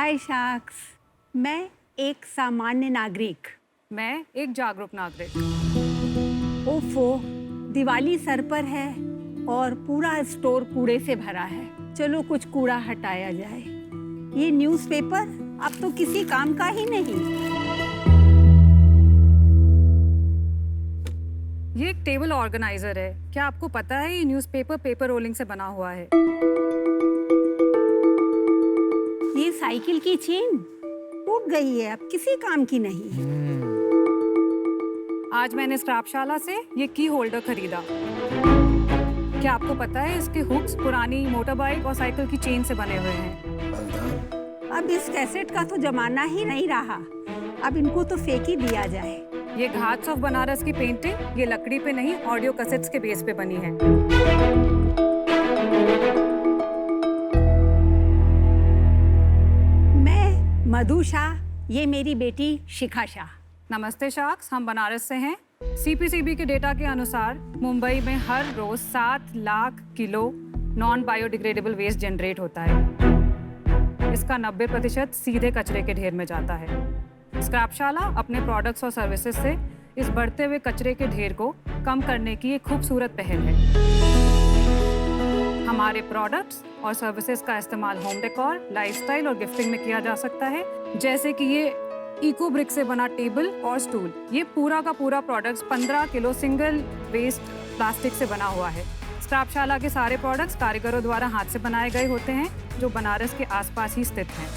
हाय sacks, मैं एक सामान्य नागरिक। मैं एक जागरूक नागरिक। ओफो, दिवाली सर पर है और पूरा स्टोर कूड़े से भरा है। चलो कुछ कूड़ा हटाया जाए। ये न्यूज़पेपर अब तो किसी काम का ही नहीं। ये एक टेबल ऑर्गेनाइजर है। क्या आपको पता है ये न्यूज़पेपर पेपर रोलिंग से बना हुआ है? ये साइकिल की चेन टूट गई है, अब किसी काम की नहीं। आज मैंने स्क्रैपशाला से ये की होल्डर खरीदा। क्या आपको पता है इसके हुक्स पुरानी मोटर बाइक और साइकिल की चेन से बने हुए हैं। अब इस कैसेट का तो जमाना ही नहीं रहा, अब इनको तो फेंक ही दिया जाए। ये घाट्स ऑफ बनारस की पेंटिंग ये लकड़ी पे नहीं ऑडियो कैसेट्स के बेस पे बनी है। मैं मधु शाह, ये मेरी बेटी शिखा शाह। नमस्ते शाक्स, हम बनारस से हैं। सीपीसीबी के डेटा के अनुसार मुंबई में हर रोज 7 lakh kilo non biodegradable waste generate होता है। इसका 90% सीधे कचरे के ढेर में जाता है। स्क्रैपशाला अपने प्रोडक्ट्स और सर्विसेज से इस बढ़ते हुए कचरे के ढेर को कम करने की एक खूबसूरत पहल है। हमारे प्रोडक्ट्स और सर्विसेज का इस्तेमाल होम डेकोर, लाइफस्टाइल और गिफ्टिंग में किया जा सकता है, जैसे कि ये इको ब्रिक से बना टेबल और स्टूल। ये पूरा का पूरा products 15 kilo single waste plastic से बना हुआ है। स्क्रैपशाला के सारे प्रोडक्ट्स कारीगरों द्वारा हाथ से बनाए गए होते हैं, जो बनारस के आसपास ही स्थित हैं।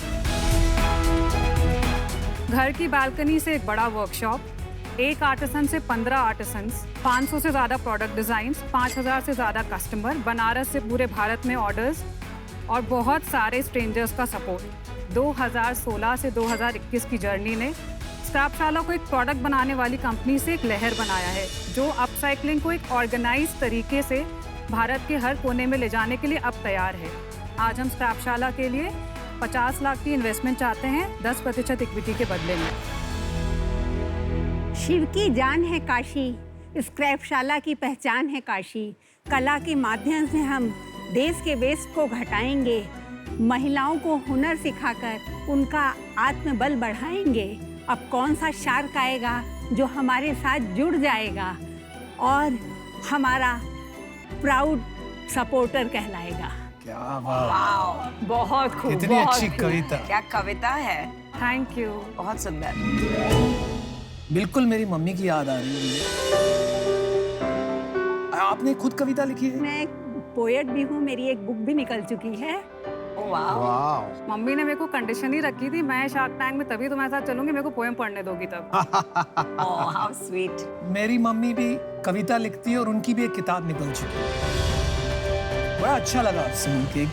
घर की बालकनी से एक बड़ा वर्कशॉप, एक आर्टिसन से 15 आर्टिसंस, 500 से ज़्यादा प्रोडक्ट डिज़ाइंस, 5000 से ज़्यादा कस्टमर, बनारस से पूरे भारत में ऑर्डर्स और बहुत सारे स्ट्रेंजर्स का सपोर्ट। 2016 से 2021 की जर्नी ने स्क्रैपशाला को एक प्रोडक्ट बनाने वाली कंपनी से एक लहर बनाया है, जो अपसाइक्लिंग को एक ऑर्गेनाइज तरीके से भारत के हर कोने में ले जाने के लिए अब तैयार है। आज हम स्क्रैपशाला के लिए 50 लाख की इन्वेस्टमेंट चाहते हैं 10% इक्विटी के बदले में। शिव की जान है काशी, स्क्रैपशाला की पहचान है काशी। कला के माध्यम से हम देश के वेस्ट को घटाएंगे, महिलाओं को हुनर सिखाकर उनका आत्मबल बढ़ाएंगे। अब कौन सा शार्क आएगा जो हमारे साथ जुड़ जाएगा और हमारा प्राउड सपोर्टर कहलाएगा। क्या बात, बहुत खूब, इतनी बहुत अच्छी खूब। कविता। क्या कविता है, थैंक यू। बहुत सुंदर। बिल्कुल मेरी मम्मी की याद आ रही है मुझे। आपने खुद कविता लिखी है? मैं एक पोएट भी हूँ, मेरी एक बुक भी निकल चुकी है। वाह, वाह। मम्मी ने मेरे को कंडीशन ही रखी थी, मैं शार्क टैंक में तभी तुम्हारे साथ चलूंगी, मेरे को पोएम पढ़ने दोगी तब। Oh how sweet. मेरी मम्मी भी कविता लिखती है और उनकी भी एक किताब निकल चुकी है। बड़ा अच्छा लगा आपसे मिलके।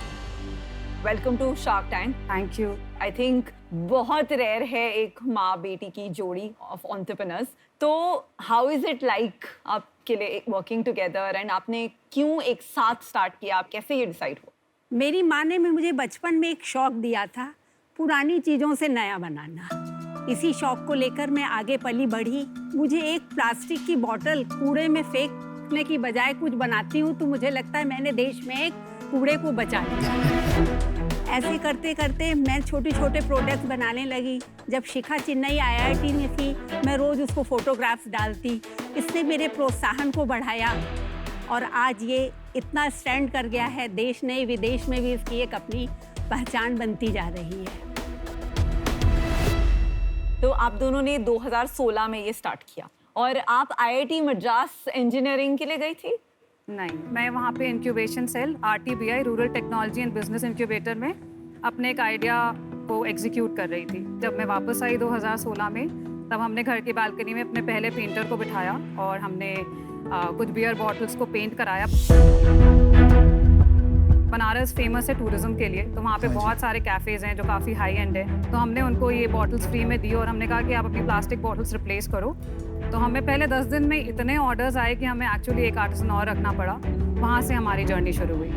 Welcome to Shark Tank. Thank you. I think बहुत रेयर है एक माँ बेटी की जोड़ी ऑफ एंटरप्रेन्योर्स। तो हाउ इज इट लाइक आपके लिए वर्किंग टुगेदर, एंड आपने क्यों एक साथ स्टार्ट किया, आप कैसे ये डिसाइड हुआ? मेरी माँ ने मुझे बचपन में एक शौक दिया था, पुरानी चीज़ों से नया बनाना। इसी शौक को लेकर मैं आगे पली बढ़ी। मुझे एक प्लास्टिक की बोतल कूड़े में फेंकने की बजाय कुछ बनाती हूँ तो मुझे लगता है मैंने देश में एक कूड़े को बचा लिया। ऐसे करते करते मैं छोटे छोटे प्रोडक्ट्स बनाने लगी। जब शिखा चेन्नई IIT में थी, मैं रोज़ उसको फोटोग्राफ्स डालती। इसने मेरे प्रोत्साहन को बढ़ाया और आज ये इतना स्टैंड कर गया है, देश नहीं विदेश में भी इसकी एक अपनी पहचान बनती जा रही है। तो आप दोनों ने 2016 में ये स्टार्ट किया और आप IIT मद्रास इंजीनियरिंग के लिए गई थी? नहीं, मैं वहाँ पे incubation cell RTBI rural technology and business incubator में अपने एक आइडिया को एग्जीक्यूट कर रही थी। जब मैं वापस आई 2016 में, तब हमने घर की बालकनी में अपने पहले पेंटर को बिठाया और हमने कुछ बियर बॉटल्स को पेंट कराया। बनारस फेमस है टूरिज्म के लिए, तो वहाँ पे बहुत सारे कैफ़ेज़ हैं जो काफ़ी हाई एंड है। तो हमने उनको ये बॉटल्स फ्री में दी और हमने कहा कि आप अपनी प्लास्टिक बॉटल्स रिप्लेस करो। तो हमें पहले 10 दिन में इतने ऑर्डर्स आए कि हमें एक्चुअली एक आर्टिसन और रखना पड़ा। वहाँ से हमारी जर्नी शुरू हुई।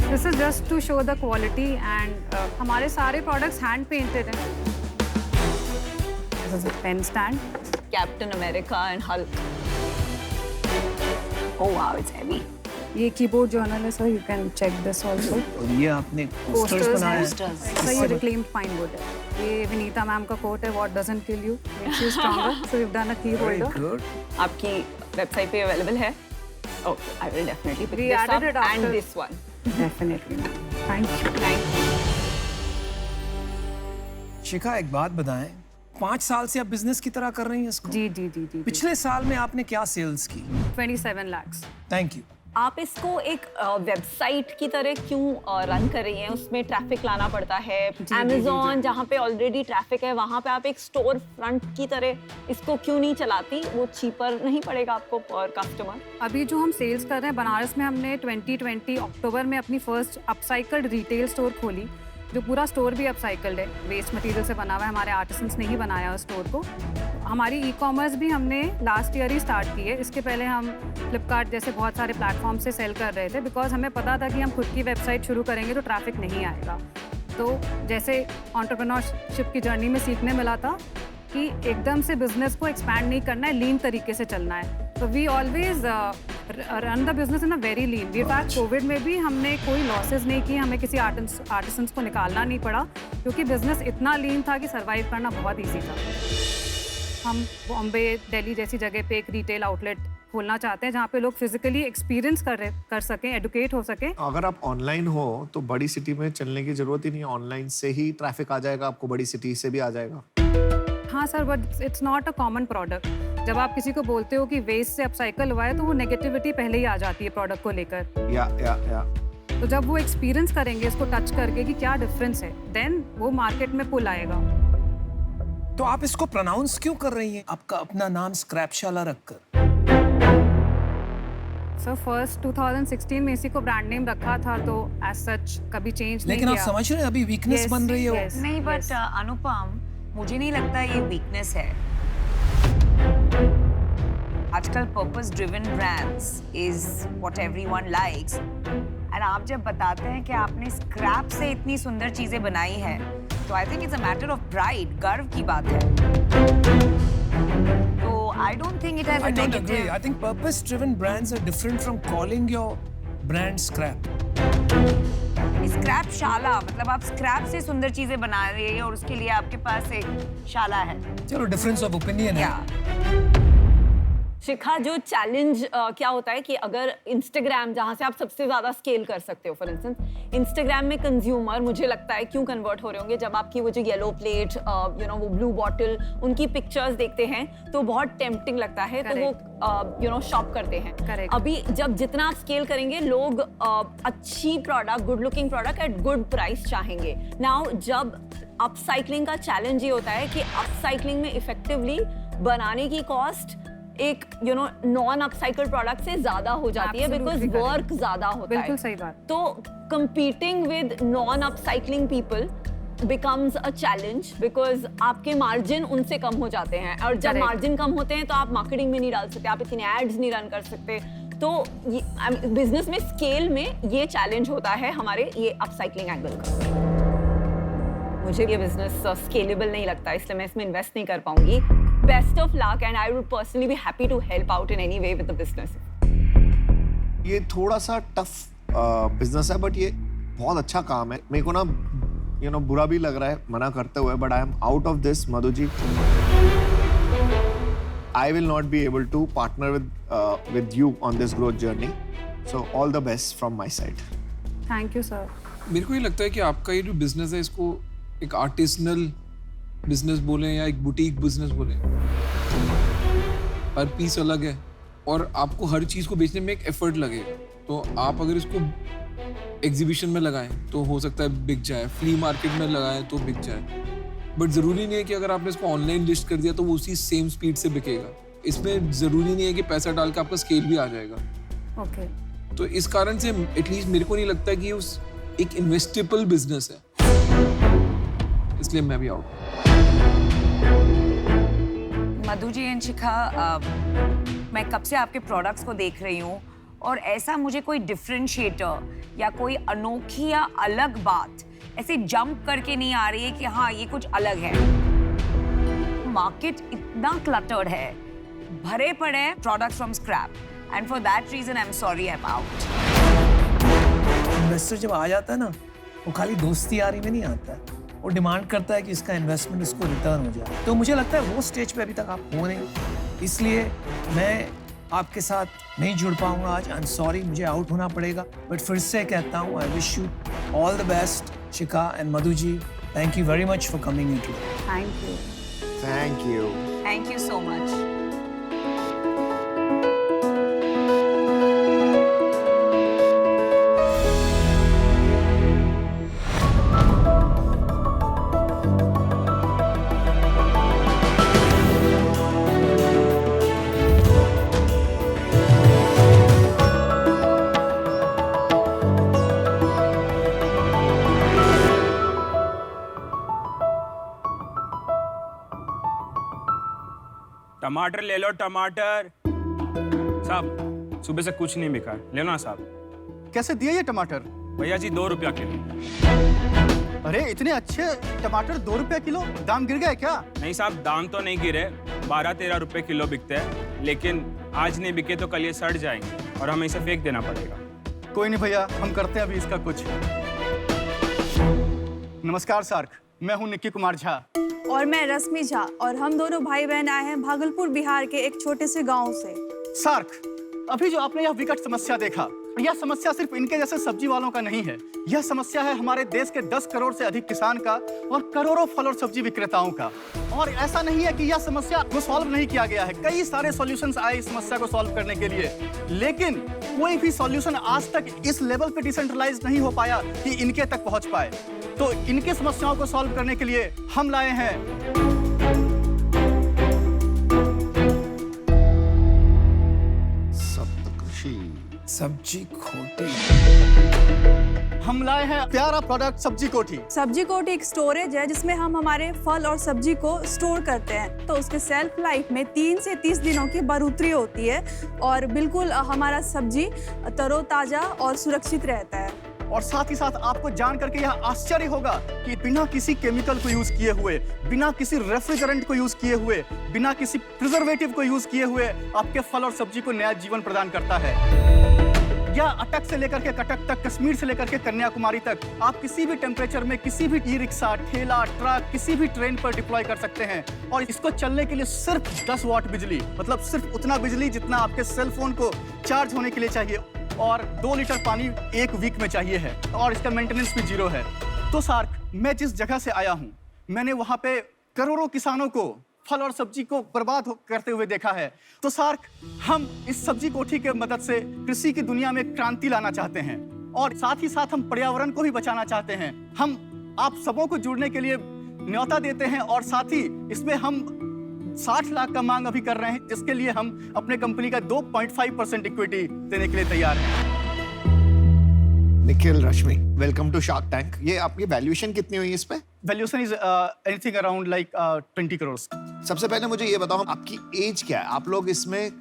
This is just to show the quality and हमारे सारे प्रोडक्ट्स हैंड पेंटेड हैं। This is a pen stand, Captain America and Hulk. Oh wow, it's heavy. ये कीबोर्ड जर्नल है sir, you can check this also. और ये आपने posters बनाए हैं। सर ये रिक्लेम्ड पाइन वुड है, ये विनीता मैम का कोट है, what doesn't kill you makes you stronger. So we have done a key Very holder. good. आपकी वेबसाइट पे अवेलेबल है? Okay, I will definitely pick We this added up it after. And this one. Definitely, thank you. Thank you. Shikha, एक बात बताएं, 5 साल से आप business की तरह कर रही हैं इसको? जी जी जी जी। पिछले साल में आपने क्या सेल्स की? 27 lakhs। Thank you. आप इसको एक वेबसाइट की तरह क्यों रन कर रही हैं? उसमें ट्रैफिक लाना पड़ता है। जी, Amazon जहाँ पे ऑलरेडी ट्रैफिक है, वहाँ पे आप एक स्टोर फ्रंट की तरह इसको क्यों नहीं चलाती? वो चीपर नहीं पड़ेगा आपको पर कस्टमर? अभी जो हम सेल्स कर रहे हैं बनारस में, हमने 2020 अक्टूबर में अपनी फर्स्ट अपसाइकल्ड रिटेल स्टोर खोली, जो पूरा स्टोर भी अपसाइकल्ड है, वेस्ट मटेरियल से बना हुआ है, हमारे आर्टिसंस ने ही बनाया उस स्टोर को। हमारी ई कॉमर्स भी हमने लास्ट ईयर ही स्टार्ट की है। इसके पहले हम फ्लिपकार्ट जैसे बहुत सारे प्लेटफॉर्म से सेल कर रहे थे, बिकॉज हमें पता था कि हम खुद की वेबसाइट शुरू करेंगे तो ट्रैफिक नहीं आएगा। तो जैसे एंटरप्रेन्योरशिप की जर्नी में सीखने मिला था कि एकदम से बिजनेस को एक्सपैंड नहीं करना है, लीन तरीके से चलना है। तो we always run the business in a very lean. We fact Covid में भी हमने कोई लॉसेस नहीं किए, हमें किसी आर्टिसंस को निकालना नहीं पड़ा, क्योंकि बिजनेस इतना लीन था कि सर्वाइव करना बहुत ईजी था। हम बॉम्बे, दिल्ली जैसी जगह पे एक रिटेल आउटलेट खोलना चाहते हैं जहाँ पे लोग फिजिकली एक्सपीरियंस कर सकें, एडुकेट हो सकें। अगर आप ऑनलाइन हो तो बड़ी सिटी में चलने की जरूरत ही नहीं है, ऑनलाइन से ही ट्रैफिक आ जाएगा, आपको बड़ी सिटी से भी आ जाएगा। हाँ sir, but it's not a common product. जब आप किसी को बोलते हो कि वेस्ट से अपसाइकल हुआ है, तो वो नेगेटिविटी पहले ही आ जाती है प्रोडक्ट को लेकर। या तो जब वो एक्सपीरियंस करेंगे इसको टच करके कि क्या डिफरेंस है, देन वो मार्केट में पुल आएगा। तो आप इसको प्रोनाउंस क्यों कर रही हैं, आपका अपना नाम स्क्रैपशाला रखकर? सर फर्स्ट 2016 में इसी को ब्रांड नेम रखा था, तो एज सच कभी चेंज नहीं लेकिन किया। आप समझ रहे हैं अभी वीकनेस Yes, बन रही है वो। yes. नहीं, बट अनुपम, मुझे नहीं लगता ये वीकनेस है। आजकल purpose driven brands is what everyone likes, and आप जब बताते हैं कि आपने स्क्रैप से इतनी सुंदर चीजें बनाई हैं, तो I think it's a matter of pride, गर्व की बात है। तो I don't think it has a I don't agree. Negative. I think purpose-driven brands are different from calling your brand scrap. Scrap शाला मतलब आप स्क्रैप से सुंदर चीजें बना रही है और उसके लिए आपके पास एक शाला है। चलो, difference of opinion है। या शिखा, जो चैलेंज क्या होता है कि अगर इंस्टाग्राम, जहाँ से आप सबसे ज़्यादा स्केल कर सकते हो, फॉर इंस्टेंस इंस्टाग्राम में कंज्यूमर मुझे लगता है क्यों कन्वर्ट हो रहे होंगे, जब आपकी वो जो येलो प्लेट, वो ब्लू बॉटल, उनकी पिक्चर्स देखते हैं तो बहुत टेम्पटिंग लगता है, तो वो शॉप करते हैं। Correct. अभी जब जितना आप स्केल करेंगे, लोग अच्छी product, good looking product at good price चाहेंगे। नाउ जब अपसाइक्लिंग का चैलेंज ये होता है कि अपसाइक्लिंग में इफेक्टिवली बनाने की कॉस्ट एक नॉन अपसाइकल प्रोडक्ट से ज्यादा हो जाती है, बिकॉज Absolutely correct. वर्क ज्यादा होता है। बिल्कुल सही बात। तो competing with non upcycling people becomes a challenge, because आपके मार्जिन उनसे कम हो जाते हैं, और जब Correct. मार्जिन कम होते हैं तो आप मार्केटिंग में नहीं डाल सकते, आप इतने एड्स नहीं रन कर सकते। तो बिजनेस में स्केल में ये चैलेंज होता है हमारे ये अपसाइक्लिंग एंगल का। मुझे ये बिजनेस स्केलेबल नहीं लगता, इसलिए मैं इसमें इन्वेस्ट नहीं कर पाऊंगी। Best of luck, and I would personally be happy to help out in any way with the business. ये थोड़ा सा टफ बिजनेस है, बट ये बहुत अच्छा काम है। मेरे को ना बुरा भी लग रहा है मना करते हुए, but I am out of this, Madhu ji. I will not be able to partner with you on this growth journey. So all the best from my side. Thank you sir. मेरे को ये लगता है कि आपका ये जो बिजनेस है, इसको एक आर्टिसनल बिजनेस बोलें या एक बुटीक बिजनेस बोलें, हर पीस अलग है और आपको हर चीज़ को बेचने में एक एफर्ट लगेगा। तो आप अगर इसको एग्जीबिशन में लगाएं तो हो सकता है बिक जाए, फ्ली मार्केट में लगाएं तो बिक जाए, बट ज़रूरी नहीं है कि अगर आपने इसको ऑनलाइन लिस्ट कर दिया तो वो उसी सेम स्पीड से बिकेगा। इसमें ज़रूरी नहीं है कि पैसा डाल के आपका स्केल भी आ जाएगा। ओके। तो इस कारण से एटलीस्ट मेरे को नहीं लगता कि उस एक इन्वेस्टेबल बिजनेस है, इसलिए मैं भी आउट। मधु जी एंड शिखा, मैं कब से आपके प्रोडक्ट्स को देख रही हूँ, और ऐसा मुझे कोई डिफरेंशिएटर या कोई अनोखी या अलग बात ऐसे जंप करके नहीं आ रही है कि हाँ ये कुछ अलग है। मार्केट इतना क्लटर्ड है, भरे पड़े हैं products from scrap, and for that reason I am sorry, I am out. Investor जब आ जाता है ना, वो खाली दोस्ती यारी में नहीं आता है, वो डिमांड करता है कि इसका इन्वेस्टमेंट उसको रिटर्न हो जाए। तो मुझे लगता है वो स्टेज पे अभी तक आप हो नहीं, इसलिए मैं आपके साथ नहीं जुड़ पाऊंगा आज। आई एम सॉरी, मुझे आउट होना पड़ेगा, बट फिर से कहता हूँ I wish you all the best. Shikha and Madhu ji, thank you very much for coming in today. Thank you. Thank you. Thank you so much. टमाटर ले लो, टमाटर। साहब सुबह से कुछ नहीं बिका, ले लो ना साहब। कैसे दिए ये टमाटर? भैया जी 2 रुपया किलो। अरे इतने अच्छे टमाटर 2 रुपए किलो, दाम गिर गए क्या? नहीं साहब, दाम तो नहीं गिरे, 12-13 रुपए किलो बिकते हैं, लेकिन आज नहीं बिके तो कल ये सड़ जाएंगे और हमें इसे फेंक देना पड़ेगा। कोई नहीं भैया, हम करते हैं अभी इसका कुछ। नमस्कार सार्क, मैं हूँ निक्की कुमार झा। और मैं रश्मि झा, और हम दोनों भाई बहन आए हैं भागलपुर बिहार के एक छोटे से गांव से। सार्क, अभी जो आपने यह विकट समस्या देखा, यह समस्या सिर्फ इनके जैसे सब्जी वालों का नहीं है, यह समस्या है हमारे देश के 10 करोड़ से अधिक किसान का और करोड़ों फल और सब्जी विक्रेताओं का। और ऐसा नहीं है कि यह समस्या को सॉल्व नहीं किया गया है, कई सारे सॉल्यूशंस आए इस समस्या को सॉल्व करने के लिए, लेकिन कोई भी सॉल्यूशन आज तक इस लेवल पे डिसेंट्रलाइज नहीं हो पाया कि इनके तक पहुंच पाए। तो इनके समस्याओं को सॉल्व करने के लिए हम लाए हैं सब्जी खोटी। हम लाए हैं प्यारा प्रोडक्ट सब्जी कोठी। सब्जी कोट एक स्टोरेज है जिसमें हम हमारे फल और सब्जी को स्टोर करते हैं। तो उसके सेल्फ लाइफ में 3 से 30 दिनों की बढ़ोतरी होती है और बिल्कुल हमारा सब्जी तरोताजा और सुरक्षित रहता है। और साथ ही साथ आपको जान करके यह आश्चर्य होगा कि बिना किसी केमिकल को यूज किए हुए, बिना किसी रेफ्रिजरेंट को यूज किए हुए, बिना किसी प्रिजर्वेटिव को यूज किए हुए आपके फल और सब्जी को नया जीवन प्रदान करता है। या अटक से लेकर के कटक तक, कश्मीर से लेकर के कन्याकुमारी तक, आप किसी भी टेम्परेचर में किसी भी ई रिक्शा, ठेला, ट्रक, किसी भी ट्रेन पर डिप्लॉय कर सकते हैं। और इसको चलने के लिए सिर्फ 10 वाट बिजली, मतलब सिर्फ उतना बिजली जितना आपके सेल फोन को चार्ज होने के लिए चाहिए, और 2 लीटर पानी 1 वीक में चाहिए है, और इसका मेंटेनेंस भी 0 है। तो सार्क, मैं जिस जगह से आया हूँ, मैंने वहाँ पे करोड़ों किसानों को फल और सब्जी को बर्बाद करते हुए देखा है। तो सार्क, हम इस सब्जी कोठी के मदद से कृषि की दुनिया में क्रांति लाना चाहते हैं, और साथ ही साथ हम पर्यावरण को भी बचाना चाहते हैं। हम आप सबों को जुड़ने के लिए न्योता देते हैं, और साथ ही इसमें हम 60 लाख का मांग अभी कर रहे हैं, जिसके लिए हम अपने कंपनी का 2.5% इक्विटी देने के लिए तैयार हैं। निखिल, रश्मि, वेलकम टू शार्क टैंक। ये आपकी वैल्यूएशन कितनी हुई इस पे? Valuation is anything around like 20 crore. सबसे पहले मुझे ये बताओ, आपकी एज क्या है? आप लोग इसमें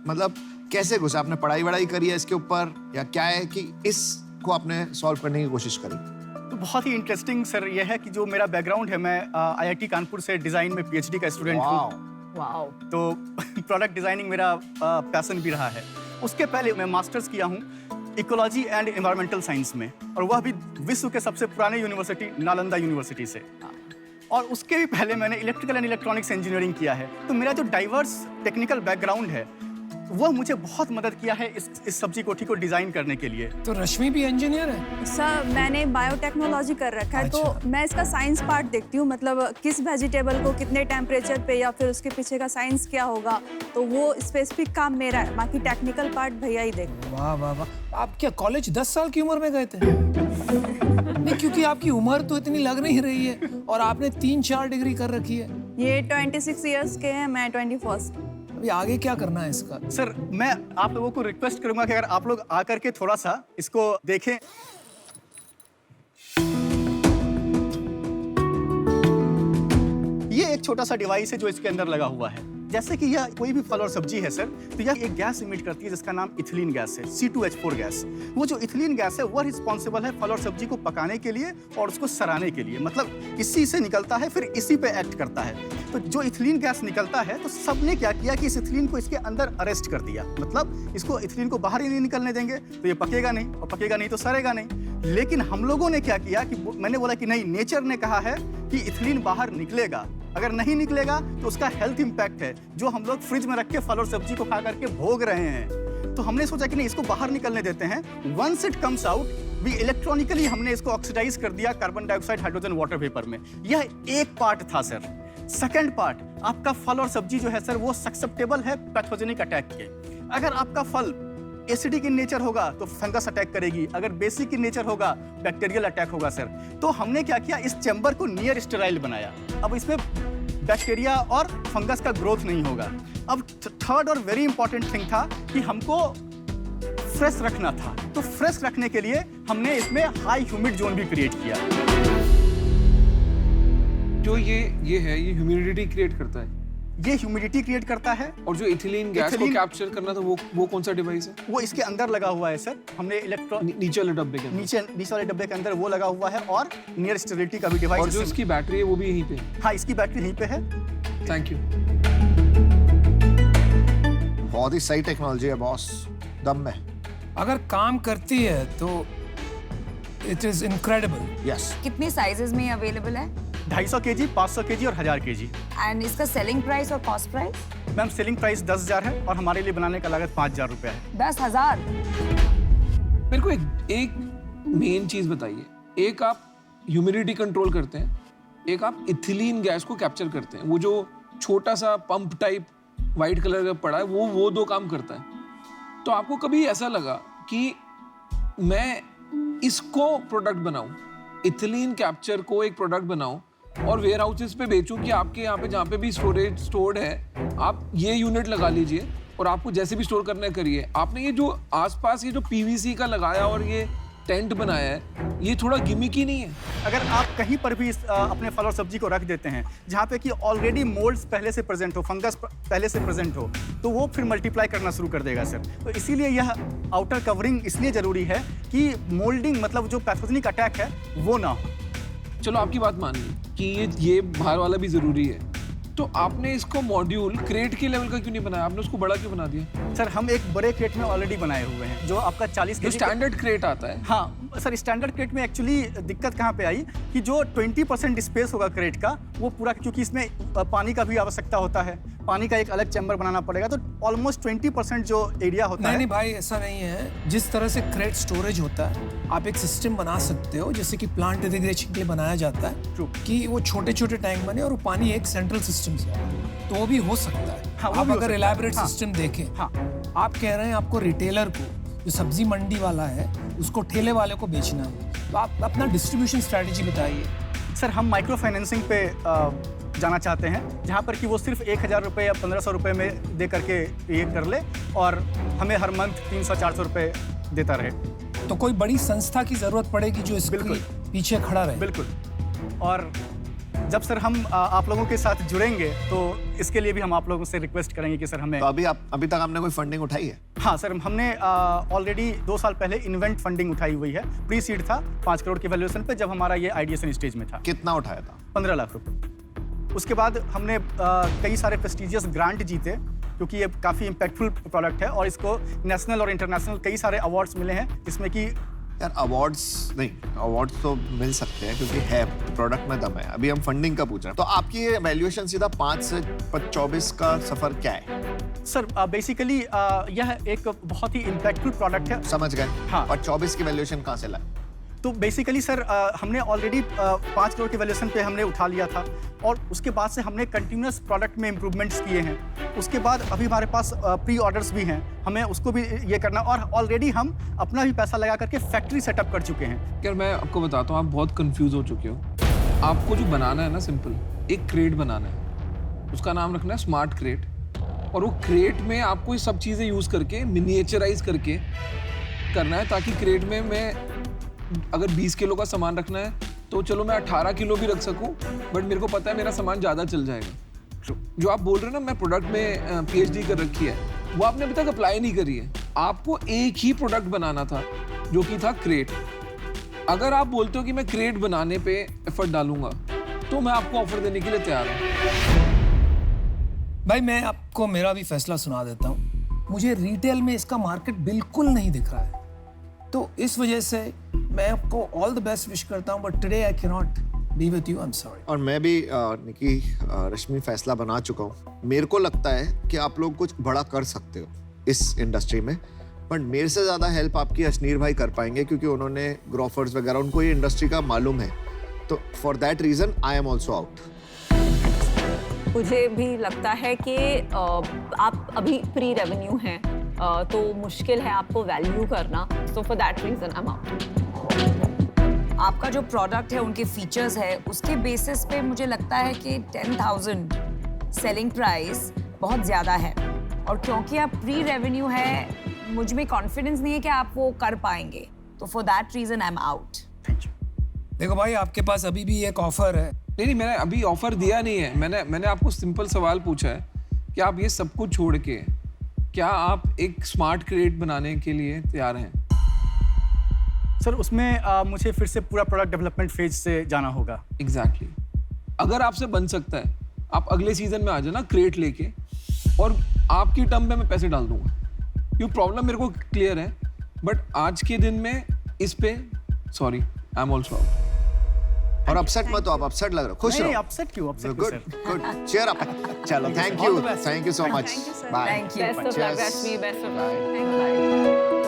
मतलब कैसे घुसे? आपने पढ़ाई वढ़ाई करी है इसके ऊपर, या क्या है कि इसको आपने सॉल्व करने की कोशिश करी? तो बहुत ही इंटरेस्टिंग सर ये है कि जो मेरा बैकग्राउंड है, मैं IIT कानपुर से डिजाइन में PhD का स्टूडेंट हूँ। वाओ। तो प्रोडक्ट डिजाइनिंग मेरा पैशन भी रहा है। उसके पहले मैं मास्टर्स किया हूँ इकोलॉजी एंड एनवायरमेंटल साइंस में, और वह भी विश्व के सबसे पुराने यूनिवर्सिटी नालंदा यूनिवर्सिटी से। और उसके भी पहले मैंने इलेक्ट्रिकल एंड इलेक्ट्रॉनिक्स इंजीनियरिंग किया है। तो मेरा जो डाइवर्स टेक्निकल बैकग्राउंड है, वह मुझे बहुत मदद किया है इस सब्जी कोठी को डिजाइन करने के लिए। तो रश्मि भी इंजीनियर है? सर, मैंने बायोटेक्नोलॉजी कर रखा है। अच्छा। तो मैं इसका साइंस पार्ट देखती हूँ, मतलब किस वेजिटेबल को कितने टेम्परेचर पे, या फिर उसके पीछे का साइंस क्या होगा, तो वो स्पेसिफिक काम मेरा है, बाकी टेक्निकल पार्ट भैया ही देखते हैं। वाह वाह वाह। आप क्या कॉलेज 10 साल की उम्र में गए थे? नहीं, क्योंकि आपकी उम्र तो इतनी लग नहीं रही है, और आपने 3-4 डिग्री कर रखी है। ये 26 ईयर्स के हैं, मैं 21। अभी आगे क्या करना है इसका? सर, मैं आप लोगों को रिक्वेस्ट करूंगा कि अगर आप लोग आकर के थोड़ा सा इसको देखें। ये एक छोटा सा डिवाइस है जो इसके अंदर लगा हुआ है। जैसे कि यह कोई भी फल और सब्जी है सर, तो यह एक गैस इमिट करती है जिसका नाम इथिलीन गैस है, C2H4 गैस। वो जो इथिलीन गैस है वो रिस्पॉन्सिबल है फल और सब्जी को पकाने के लिए और उसको सराने के लिए, मतलब इसी से निकलता है, फिर इसी पे एक्ट करता है। तो जो इथिलीन गैस निकलता है तो सबने क्या किया कि इस इथिलीन को इसके अंदर अरेस्ट कर दिया, मतलब इसको इथिलीन को बाहर ही नहीं निकलने देंगे तो ये पकेगा नहीं, और पकेगा नहीं तो सड़ेगा नहीं। लेकिन हम लोगों ने क्या किया कि मैंने बोला कि नहीं, नेचर ने कहा है कि इथिलीन बाहर निकलेगा, अगर नहीं निकलेगा तो उसका हेल्थ इंपैक्ट है जो हम लोग फ्रिज में रख के फल और सब्जी को खा करके भोग रहे हैं। तो हमने सोचा कि नहीं, इसको बाहर निकलने देते हैं। वंस इट कम्स आउट भी इलेक्ट्रॉनिकली हमने इसको ऑक्सीडाइज कर दिया carbon dioxide, hydrogen, water vapour में। यह एक पार्ट था सर। सेकेंड पार्ट, आपका फल और सब्जी जो है सर वो ससेप्टेबल है पैथोजेनिक अटैक के। अगर आपका फल एसिडिक इन नेचर होगा तो फंगस अटैक करेगी, अगर बेसिक इन नेचर होगा बैक्टीरियल अटैक होगा सर। तो हमने क्या किया, इस चैम्बर को नियर स्टेराइल बनाया। अब इसमें बैक्टीरिया और फंगस का ग्रोथ नहीं होगा। अब थर्ड और वेरी इंपॉर्टेंट थिंग था कि हमको फ्रेश रखना था, तो फ्रेश रखने के लिए हमने इसमें हाई ह्यूमिड जोन भी क्रिएट किया। जो ये है, ये ह्यूमिडिटी क्रिएट करता है। ये ह्यूमिडिटी क्रिएट करता है। और जो इथिलीन गैस को कैप्चर करना था वो कौन सा डिवाइस है? वो इसके अंदर लगा हुआ है सर। हमने नीचे वाले डब्बे के अंदर, नीचे वाले डब्बे के अंदर वो लगा हुआ है, और नियर स्टेरिलिटी का भी डिवाइस। और जो इसकी बैटरी है वो भी यहीं पे? हाँ, इसकी बैटरी यहीं पे है। Thank you. बहुत ही सही टेक्नोलॉजी है बॉस, दम में। अगर काम करती है तो इट इज इनक्रेडिबल। यस। कितने साइजेस में अवेलेबल है? 250 kg, 500 kg और 1000 kg। एंड इसका सेलिंग प्राइस और cost price? Ma'am, selling price 10,000 है और हमारे लिए बनाने का लागत 5,000 रुपया है। 10,000? मेरे को एक मेन चीज बताइए। एक आप ह्यूमिडिटी कंट्रोल करते हैं, एक आप इथिलीन गैस को कैप्चर करते हैं। वो जो छोटा सा पंप टाइप वाइट कलर का पड़ा है वो दो काम करता है। तो आपको कभी ऐसा लगा कि मैं इसको प्रोडक्ट बनाऊं, इथिलीन कैप्चर को एक प्रोडक्ट बनाऊं और वेयर हाउसेस पे बेचूं कि आपके यहाँ पे जहाँ पे भी स्टोरेज स्टोर्ड है, आप ये यूनिट लगा लीजिए और आपको जैसे भी स्टोर करना है करिए। आपने ये जो आसपास ये जो पीवीसी का लगाया और ये टेंट बनाया है, ये थोड़ा गिमिक ही नहीं है? अगर आप कहीं पर भी अपने फल और सब्जी को रख देते हैं जहाँ पे कि ऑलरेडी मोल्ड्स पहले से प्रेजेंट हो, फंगस पहले से प्रेजेंट हो, तो वो फिर मल्टीप्लाई करना शुरू कर देगा सर। तो इसीलिए यह आउटर कवरिंग इसलिए जरूरी है कि मोल्डिंग, मतलब जो पैथोजेनिक अटैक है वो ना हो। चलो आपकी बात मान ली कि ये बाहर वाला भी जरूरी है, तो आपने इसको मॉड्यूल क्रेट के लेवल का क्यों नहीं बनाया? आपने उसको बड़ा क्यों बना दिया? सर, हम एक बड़े क्रेट में ऑलरेडी बनाए हुए हैं जो आपका 40 जो स्टैंडर्ड क्रेट आता है। हाँ सर, स्टैंडर्ड क्रेट में एक्चुअली दिक्कत कहाँ पे आई कि जो 20% स्पेस होगा क्रेट का, वो पूरा, क्योंकि इसमें पानी का भी आवश्यकता होता है, पानी का एक अलग चैम्बर बनाना पड़ेगा, तो ऑलमोस्ट 20% जो एरिया होता है। नहीं भाई, ऐसा नहीं है। जिस तरह से क्रेट स्टोरेज होता है, आप एक सिस्टम बना सकते हो जैसे कि प्लांट इरिगेशन के लिए बनाया जाता है। True. कि वो छोटे छोटे टैंक बने और वो पानी एक सेंट्रल सिस्टम से आए, तो वो भी हो सकता है। हाँ, वो आप भी हो अगर सकता है। इलैबोरेट हाँ। सिस्टम देखें, हाँ। आप कह रहे हैं आपको रिटेलर को, जो सब्जी मंडी वाला है, उसको ठेले वाले को बेचना है, तो आप अपना डिस्ट्रीब्यूशन स्ट्रैटेजी बताइए। सर, हम माइक्रो फाइनेंसिंग पे जाना चाहते हैं, जहाँ पर कि वो सिर्फ 1,000 रुपये या 1,500 रुपये में दे करके ये कर ले और हमें हर मंथ 300-400 रुपये देता रहे। तो कोई बड़ी संस्था की जरूरत पड़ेगी जो इसके बिल्कुल। पीछे खड़ा रहे। बिल्कुल। और जब सर हम आप लोगों के साथ जुड़ेंगे तो इसके लिए भी हम आप लोगों से रिक्वेस्ट करेंगे कि सर हमें। तो अभी तक आपने कोई फंडिंग उठाई है? हाँ सर, हमने ऑलरेडी 2 साल पहले इन्वेंट फंडिंग उठाई हुई है। प्री सीड था 5 करोड़ के वैल्यूएशन पे, जब हमारा ये आइडिएशन स्टेज में था। कितना उठाया था? 15 लाख रुपए। उसके बाद हमने कई सारे प्रेस्टिजियस ग्रांट जीते, क्योंकि ये काफ़ी इम्पैक्टफुल प्रोडक्ट है और इसको नेशनल और इंटरनेशनल कई सारे अवार्ड्स मिले हैं, जिसमें कि यार अवार्ड्स तो मिल सकते हैं क्योंकि है प्रोडक्ट में दम है। अभी हम फंडिंग का पूछ रहे हैं, तो आपकी ये वैल्यूएशन सीधा 5 से 24 का सफर क्या है? सर बेसिकली यह एक बहुत ही इम्पैक्टफुल प्रोडक्ट है। समझ गए। हाँ। और 24 की वैल्यूएशन कहाँ से लाए? तो बेसिकली सर हमने ऑलरेडी 5 करोड़ के वैल्यूएशन पे हमने उठा लिया था और उसके बाद से हमने कंटिन्यूस प्रोडक्ट में इम्प्रूवमेंट्स किए हैं। उसके बाद अभी हमारे पास प्री ऑर्डर्स भी हैं, हमें उसको भी ये करना, और ऑलरेडी हम अपना भी पैसा लगा करके फैक्ट्री सेटअप कर चुके हैं। यार मैं आपको बताता हूँ, आप बहुत कंफ्यूज हो चुके हो। आपको जो बनाना है ना, सिंपल एक क्रेट बनाना है, उसका नाम रखना है स्मार्ट क्रेट, और वो क्रेट में आपको ये सब चीज़ें यूज़ करके मिनिएचराइज करके करना है, ताकि क्रेट में मैं अगर 20 किलो का सामान रखना है तो चलो मैं 18 किलो भी रख सकूं, बट मेरे को पता है मेरा सामान ज़्यादा चल जाएगा। जो आप बोल रहे हो ना मैं प्रोडक्ट में पीएचडी कर रखी है, वो आपने अभी तक अप्लाई नहीं करी है। आपको एक ही प्रोडक्ट बनाना था जो कि था क्रेट। अगर आप बोलते हो कि मैं क्रेट बनाने पे एफर्ट डालूंगा तो मैं आपको ऑफर देने के लिए तैयार हूँ। भाई मैं आपको मेरा भी फैसला सुना देता हूँ। मुझे रिटेल में इसका मार्केट बिल्कुल नहीं दिख रहा है, तो इस वजह से मैं आपको ऑल द बेस्ट विश करता हूँ, but today I can not be with you, I am sorry. और मैं भी निकी रश्मि फैसला बना चुका हूँ। मेरे को लगता है कि आप लोग कुछ बड़ा कर सकते हो इस इंडस्ट्री में, बट मेरे से ज़्यादा हेल्प आपकी अशनीर भाई कर पाएंगे क्योंकि उन्होंने ग्रोफर्स वगैरह, उनको ये इंडस्ट्री का मालूम है। तो for that reason I am also out. मुझे भी लगता है कि आप अभी प्री रेवेन्यू हैं, तो मुश्किल है आपको वैल्यू करना। So for that reason I am out. आपका जो प्रोडक्ट है, उनके फीचर्स है, उसके बेसिस पे मुझे लगता है कि 10,000 सेलिंग प्राइस बहुत ज़्यादा है, और क्योंकि आप प्री रेवेन्यू है, मुझ में कॉन्फिडेंस नहीं है कि आप वो कर पाएंगे, तो for that reason I am out. देखो भाई, आपके पास अभी भी एक ऑफर है। नहीं, मैंने अभी ऑफर दिया नहीं है। मैंने आपको सिंपल सवाल पूछा है कि आप ये सब कुछ छोड़ के क्या आप एक स्मार्ट क्रेट बनाने के लिए तैयार हैं? सर उसमें मुझे फिर से पूरा प्रोडक्ट डेवलपमेंट फेज से जाना होगा। एग्जैक्टली। अगर आपसे बन सकता है, आप अगले सीजन में आ जाना क्रेट लेके, और आपकी टर्म पे मैं पैसे डाल दूंगा। ये प्रॉब्लम मेरे को क्लियर है, बट आज के दिन में इस पे sorry, I am also out. और अपसेट मत हो, आप अपसेट लग रहे हो, खुश रहो। नहीं, अपसेट क्यों? Upset good good, cheer up. चलो, thank you so much, bye. Thank you. Best of luck Rashmi, best of luck. Thank you.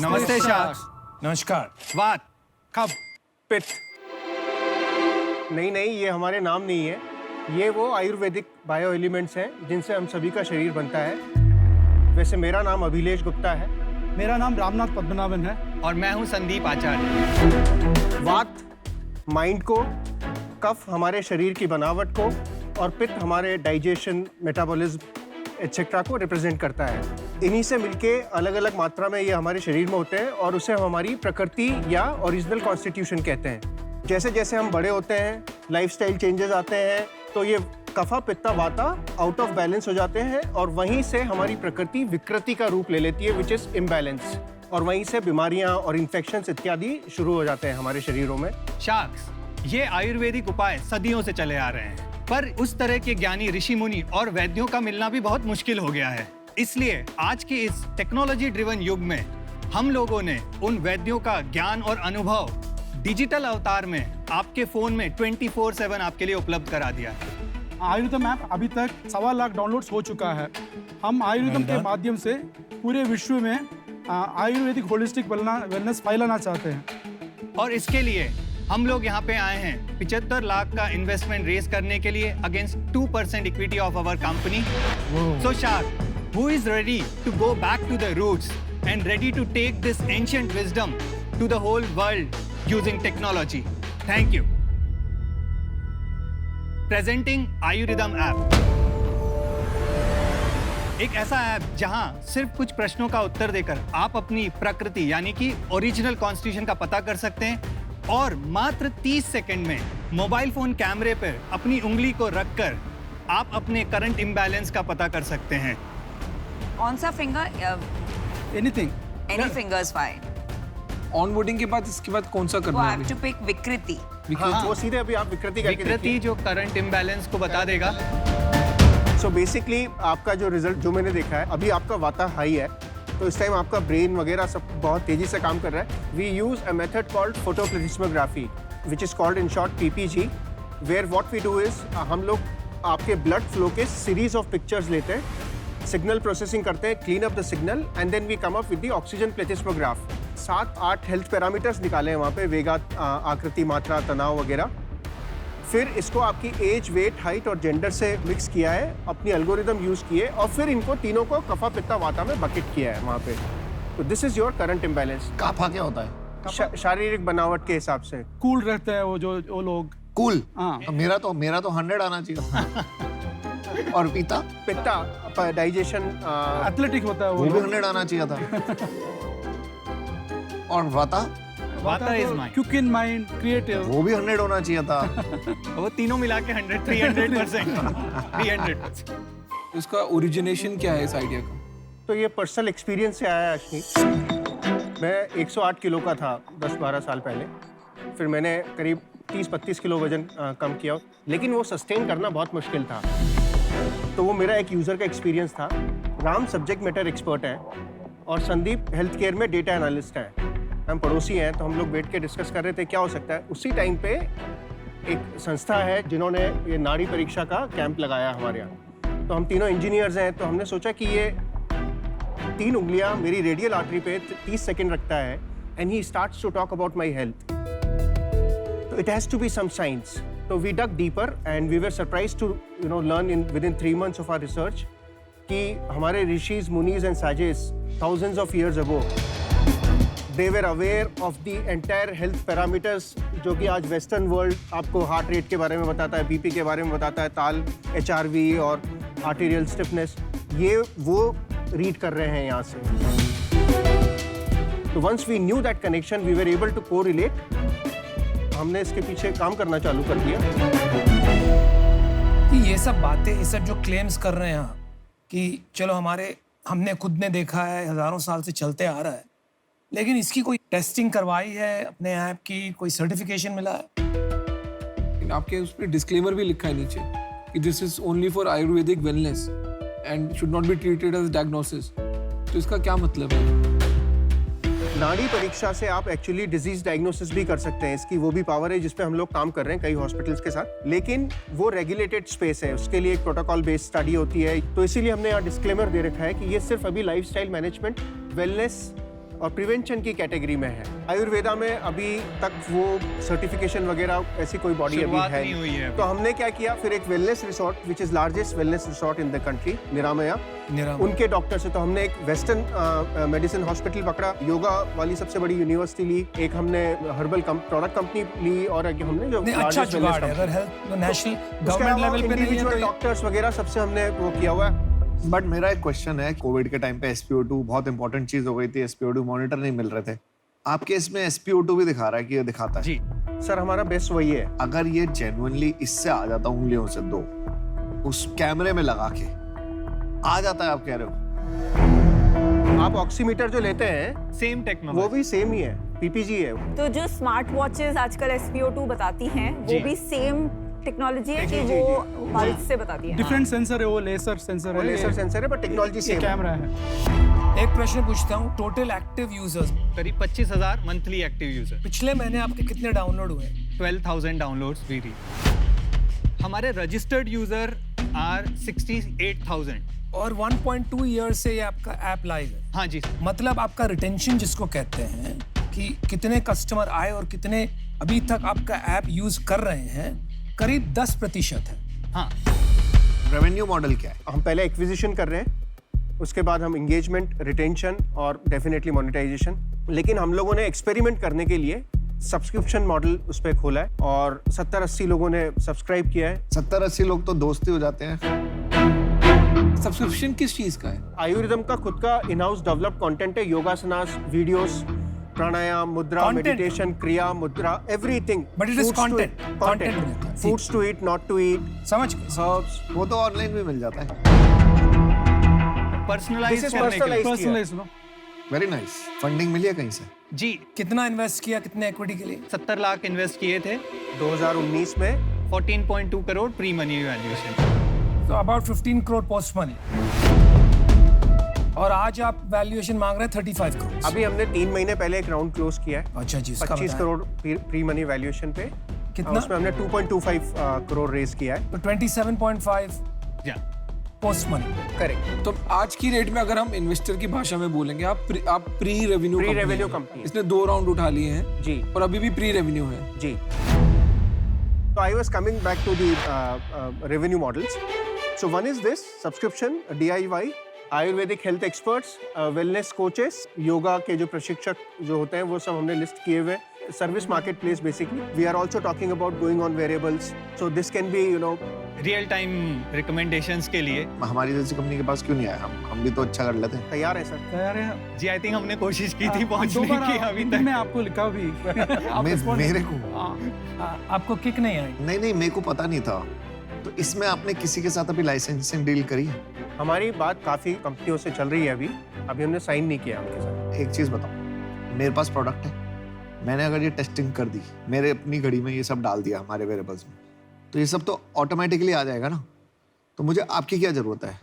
नमस्ते शार्क। नमस्कार। वात, कब, पित। नहीं, ये हमारे नाम नहीं है। ये वो आयुर्वेदिक बायो एलिमेंट्स हैं जिनसे हम सभी का शरीर बनता है। वैसे मेरा नाम अभिलेष गुप्ता है। मेरा नाम रामनाथ पद्मनाभन है। और मैं हूँ संदीप आचार्य। वात माइंड को, कफ हमारे शरीर की बनावट को, और पित्त हमारे डाइजेशन, मेटाबॉलिज्म एक्सेट्रा को रिप्रेजेंट करता है। इन्हीं से मिलके अलग अलग मात्रा में ये हमारे शरीर में होते हैं, और उसे हम हमारी प्रकृति या ओरिजिनल कॉन्स्टिट्यूशन कहते हैं। जैसे जैसे हम बड़े होते हैं, लाइफस्टाइल चेंजेस आते हैं, तो ये कफा पित्ता वाता आउट ऑफ बैलेंस हो जाते हैं, और वहीं से हमारी प्रकृति विकृति का रूप ले लेती है, विच इज इम्बैलेंस, और वहीं से बीमारियां और इन्फेक्शंस इत्यादि शुरू हो जाते हैं हमारे शरीरों में। शार्क्स, ये आयुर्वेदिक उपाय सदियों से चले आ रहे हैं, पर उस तरह के ज्ञानी ऋषि मुनि और वैद्यों का मिलना भी बहुत मुश्किल हो गया है। इसलिए आज के इस टेक्नोलॉजी ड्रिवन युग में हम लोगों ने उन वैद्यों का ज्ञान और अनुभव डिजिटल अवतार में आपके फोन में 24/7 आपके लिए उपलब्ध करा दिया है। आयुर्वेदम ऐप अभी तक 1.25 लाख डाउनलोड्स हो चुका है। हम आयुर्वेदम के माध्यम से पूरे विश्व में आयुर्वेदिक होलिस्टिक वेलनेस फैलाना चाहते हैं। और इसके लिए हम लोग यहाँ पे आए हैं 75 लाख का इन्वेस्टमेंट रेज करने के लिए against 2% equity of our company. So shark, who is ready to go back to the roots and ready to take this ancient wisdom to the whole world using technology? Thank you. Presenting Ayurvedam app. एक ऐसा app जहां सिर्फ कुछ प्रश्नों का उत्तर देकर आप अपनी प्रकृति यानी कि ओरिजिनल कॉन्स्टिट्यूशन का पता कर सकते हैं, और मात्र 30 सेकंड में मोबाइल फोन कैमरे पर अपनी उंगली को रखकर आप अपने करंट इम्बैलेंस का पता कर सकते हैं। कौन सा finger? Anything, any fingers fine. Onboarding के बाद इसके बाद कौन सा वो करना है? हैव टू पिक विकृति। हाँ, वो सीधे अभी आप विकृति करके विकृति जो करंट इम्बैलेंस को बता देगा। सो बेसिकली आपका जो रिजल्ट जो मैंने देखा है, अभी आपका वाता हाई है, तो इस टाइम आपका ब्रेन वगैरह सब बहुत तेजी से काम कर रहा है। We use a method called photoplethysmography, which is called in short PPG, where what we do is हम लोग आपके ब्लड फ्लो के सीरीज ऑफ पिक्चर्स लेते हैं, सिग्नल प्रोसेसिंग करते हैं, clean up the signal, and then we come up with the oxygen plethysmograph. 7-8 health parameters निकाले हैं वहाँ पे, वेगा, आकृति, मात्रा, तनाव वगैरह। फिर इसको आपकी एज, वेट, हाइट और जेंडर से मिक्स किया है, अपनी एल्गोरिदम यूज किए, और फिर इनको तीनों को कफा पित्ता वाता में बकेट किया है वहाँ पे। तो this is your current imbalance. काफा क्या होता है? शारीरिक बनावट के हिसाब से कूल रहते हैं वो लोग। कूल हाँ। मेरा तो 100 आना चाहिए और पिता डाइजेशन एथलेटिक होता है वो भी 100 आना चाहिए था। और वाता is mind, quick in mind, creative, वो भी 100 होना चाहिए था। वो तीनों मिला के 300%। इसका ओरिजिनेशन क्या है इस आइडिया का? तो ये पर्सनल एक्सपीरियंस से आया अश्विनी। मैं 108 किलो का था 10-12 साल पहले, फिर मैंने करीब 30-32 किलो वजन कम किया, लेकिन वो सस्टेन करना बहुत मुश्किल था। तो वो मेरा एक यूज़र का एक्सपीरियंस था। राम सब्जेक्ट मैटर एक्सपर्ट है और संदीप हेल्थ केयर में डेटा एनालिस्ट है। हम पड़ोसी हैं, तो हम लोग बैठ के डिस्कस कर रहे थे क्या हो सकता है। उसी टाइम पे एक संस्था है जिन्होंने ये नाड़ी परीक्षा का कैंप लगाया हमारे यहाँ। तो हम तीनों इंजीनियर्स हैं, तो हमने सोचा कि ये 3 उंगलियां मेरी रेडियल आर्टरी पे 30 सेकंड रखता है and he starts to talk about my health. तो it has to be some science. तो we dug deeper and we were surprised to learn within 3 months of our research कि हमारे rishis, munis and sages thousands of years ago they were aware of the entire health parameters जो कि आज western world आपको heart rate के बारे में बताता है, बीपी के बारे में बताता है, ताल, HRV और आर्टेरियल स्टिफनेस, ये वो रीड कर रहे हैं यहाँ से। तो once we knew that connection we were able to correlate. हमने इसके पीछे काम करना चालू कर दिया। कि ये सब बातें, ये सब जो क्लेम्स कर रहे हैं यहाँ कि चलो हमने खुद ने देखा है, हजारों साल से चलते आ रहा है, लेकिन इसकी कोई टेस्टिंग करवाई है अपने ऐप की, कोई सर्टिफिकेशन मिला है? आपके उस पर डिस्क्लेमर भी लिखा है नीचे कि this is only for Ayurvedic wellness and should not be treated as diagnosis. तो इसका क्या मतलब है? नाड़ी परीक्षा से आप एक्चुअली डिजीज डायग्नोसिस भी कर सकते हैं। इसकी वो भी पावर है जिस पे हम लोग काम कर रहे हैं कई हॉस्पिटल्स के साथ, लेकिन वो रेगुलेटेड स्पेस है, उसके लिए एक प्रोटोकॉल बेस्ड स्टडी होती है। तो इसीलिए हमने यहाँ डिस्क्लेमर दे रखा है कि ये सिर्फ अभी लाइफस्टाइल मैनेजमेंट, वेलनेस और प्रिवेंशन की कैटेगरी में है। आयुर्वेदा में अभी तक वो सर्टिफिकेशन वगैरह ऐसी कोई बॉडी अभी है नहीं हुई है। तो हमने क्या किया, फिर एक wellness resort which is largest wellness resort in the country, Niraamaya, उनके डॉक्टर से, तो हमने एक वेस्टर्न मेडिसिन हॉस्पिटल पकड़ा, योगा वाली सबसे बड़ी यूनिवर्सिटी ली, एक हमने हर्बल प्रोडक्ट कंपनी ली, और हमने जो अच्छा जुगाड़ है, अगर हेल्थ नेशनल गवर्नमेंट लेवल पे नहीं है तो डॉक्टर्स वगैरह सबसे हमने वो किया हुआ है। बट मेरा एक क्वेश्चन है, कोविड के टाइम पे SpO2 बहुत इंपॉर्टेंट चीज हो गई थी, SpO2 मॉनिटर नहीं मिल रहे थे, आपके इसमें SpO2 भी दिखा रहा है कि ये दिखाता है? जी सर, हमारा बेस्ट वही है। अगर ये जेन्युइनली इससे आ जाता उंगलियों से 2 उस कैमरे में लगा के आ जाता है, आप कह रहे हो? आप ऑक्सीमीटर जो लेते हैं सेम टेक्नोलॉजी, वो भी सेम ही है, PPG है। तो जो स्मार्ट वॉचेस आजकल SpO2 बताती हैं वो भी सेम टेक्नोलॉजी है कि वो पल्स से बताती है? डिफरेंट सेंसर है, वो लेजर सेंसर है, लेजर सेंसर है, पर टेक्नोलॉजी सेम कैमरा है। एक प्रश्न पूछता हूँ, टोटल एक्टिव यूजर्स करीब 25,000 मंथली एक्टिव यूजर। पिछले महीने आपके कितने डाउनलोड हुए? 12,000 डाउनलोड्स वी रीच। हमारे रजिस्टर्ड यूजर आर 68,000 और 1.2 ईयर से ये आपका ऐप लाइव है। हाँ जी, मतलब आपका रिटेंशन जिसको कहते हैं कि कितने कस्टमर आए और कितने अभी तक आपका ऐप यूज कर रहे हैं, करीब 10% है। हाँ। रेवेन्यू मॉडल क्या है? हम पहले एक्विजिशन कर रहे हैं, उसके बाद हम एंगेजमेंट, रिटेंशन और डेफिनेटली मोनेटाइजेशन। लेकिन हम लोगों ने एक्सपेरिमेंट करने के लिए सब्सक्रिप्शन मॉडल उस पर खोला है और 70-80 लोगों ने सब्सक्राइब किया है। 70-80 लोग तो दोस्ती हो जाते हैं। सब्सक्रिप्शन किस चीज का है? आयुर्वेदम का खुद का इन हाउस डेवलप्ड कंटेंट है, योगासनास, वीडियोस, प्राणायाम, मुद्रा, meditation, kriya, mudra, everything. But it is content, foods to eat, not to eat, समझ गए? हर्ब्स, वो तो ऑनलाइन भी मिल जाता है। पर्सनलाइज। Very nice. फंडिंग मिली है कहीं से? जी। कितना इन्वेस्ट किया, कितने इक्विटी के लिए? 70 लाख इन्वेस्ट किए थे 2019 में। 14.2 करोड़ प्री मनी वैल्यूएशन, तो अबाउट 15 करोड़ पोस्ट मनी। और आज आप वैल्यूएशन मांग रहे हैं 35 करोड़। अभी हमने 3 महीने पहले एक राउंड क्लोज किया है। अच्छा जी, 25 करोड़ प्री मनी वैल्यूएशन पे। कितना? उसमें हमने 2.25 करोड़ रेज किया है। तो 27.5 पोस्ट मनी। करेक्ट। तो आज की रेट में अगर हम इन्वेस्टर की भाषा में बोलेंगे, आप प्री रेवेन्यू कंपनी। इसने 2 राउंड उठा लिए हैं जी, और अभी भी प्री रेवेन्यू है जी। So I was coming back to the revenue models. So one is this subscription, DIY, Ayurvedic health experts, wellness coaches, yoga के जो प्रशिक्षक जो होते हैं वो सब हमने लिस्ट किए हुए। Service market place basically. We are also talking about going on variables, so this can be real time recommendations के लिए हमारी जैसी कंपनी के पास क्यों नहीं आया? हम भी तो अच्छा कर लेते हैं। तैयार है सर। तैयार है जी। आई थिंक हमने कोशिश की थी दो पहुंचने बार की, अभी तक मैं आपको लिखा भी आप respond मेरे नहीं- को आपको किक नहीं आई? नहीं, मेरे को पता नहीं था। तो इसमें आपने किसी के साथ अभी लाइसेंसिंग डील करी है? हमारी बात काफी कंपनियों से चल रही है अभी हमने साइन नहीं किया उनके साथ। एक चीज बताओ, मेरे पास प्रोडक्ट है, मैंने अगर ये टेस्टिंग कर दी, मेरे अपनी घड़ी में ये सब डाल दिया हमारे वेरिएबल्स में, तो ये सब तो ऑटोमेटिकली आ जाएगा ना। तो मुझे आपकी क्या जरूरत है?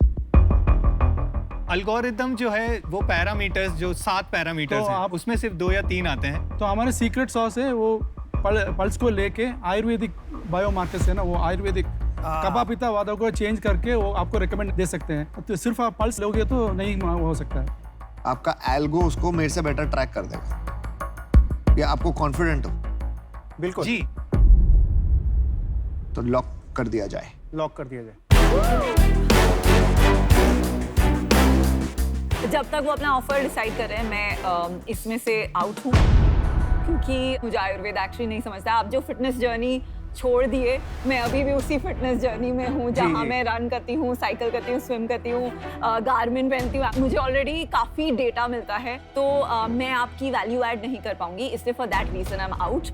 अल्गोरिदम जो है वो पैरामीटर्स, जो 7 पैरामीटर्स तो हैं, आप- उसमें सिर्फ 2 या 3 आते हैं। तो हमारे सीक्रेट सॉस है वो पल्स को लेके आयुर्वेदिक बायोमार्कर्स है ना, वो आयुर्वेदिक कबा पिता वादा को चेंज करके वो आपको रिकमेंड दे सकते हैं। तो सिर्फ आप पल्स लोगे तो नहीं हो सकता है। आपका एल्गो उसको मेरे से बेटर ट्रैक कर देगा। ये आपको कॉन्फिडेंट हो? बिल्कुल जी। तो लॉक कर दिया जाए। लॉक कर दिया जाए। जब तक वो अपना ऑफर डिसाइड कर रहे हैं, मैं इसमें से आउट हूँ, क्योंकि मुझे आयुर्वेद एक्चुअली नहीं समझता। आप जो फिटनेस जर्नी छोड़ दिए, मैं अभी भी उसी फिटनेस जर्नी में हूँ जहाँ मैं रन करती हूँ, साइकिल करती हूँ, स्विम करती हूँ, गारमेंट पहनती हूँ। मुझे ऑलरेडी काफ़ी डेटा मिलता है, तो मैं आपकी वैल्यू ऐड नहीं कर पाऊंगी, इसलिए for that reason I am out.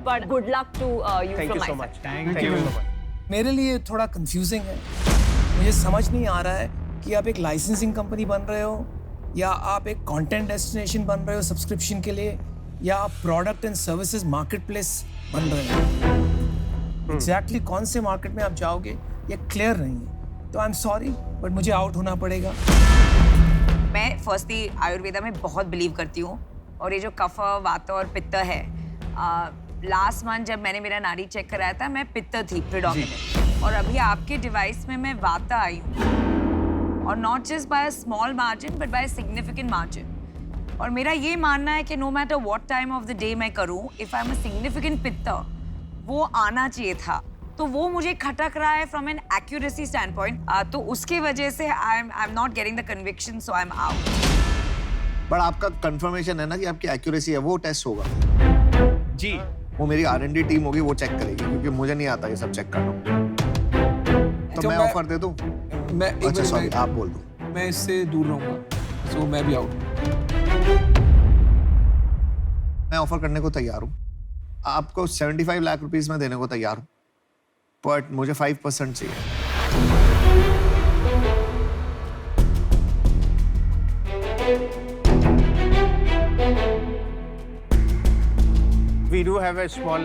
But good luck to you thank from you so my much. Thank thank you you. So much. मेरे लिए थोड़ा कंफ्यूजिंग है। मुझे समझ नहीं आ रहा है कि आप एक लाइसेंसिंग कंपनी बन रहे हो, या आप एक कंटेंट डेस्टिनेशन बन रहे हो सब्सक्रिप्शन के लिए, या आप product and services market place बन रहे हो। एग्जैक्टली कौन से मार्केट में आप जाओगे ये क्लियर नहीं है। तो आई एम सॉरी, बट मुझे आउट होना पड़ेगा। मैं फर्स्टली आयुर्वेदा में बहुत बिलीव करती हूँ, और ये जो कफ, वात और पित्त है, लास्ट मंथ जब मैंने मेरा नाड़ी चेक कराया था, मैं पित्त थी प्रिडोमिनेंट, और अभी आपके डिवाइस में मैं वाता आई हूँ, और not just by a small margin but by a significant margin. और मेरा ये मानना है कि no matter what time of the day मैं करूँ, if I am a significant pitta, वो आना चाहिए था। तो वो मुझे खटक रहा है from an accuracy stand point, तो उसके वजह से I am not getting the conviction, so I am out. But आपका कंफर्मेशन है ना कि आपकी एक्यूरेसी है, वो टेस्ट होगा जी। वो मेरी R&D टीम होगी, वो चेक करेगी, क्योंकि मुझे नहीं आता ये सब चेक करना। तो मैं ऑफर दे दूं? मैं एक अच्छा मिनट, सॉरी, आप बोल दो। मैं इससे दूर रहूंगा, सो मैं भी आउट। मैं ऑफर करने को तैयार हूँ, आपको 75 लाख रुपीस में देने को तैयार हूँ, बट मुझे 5% चाहिए। We do have a small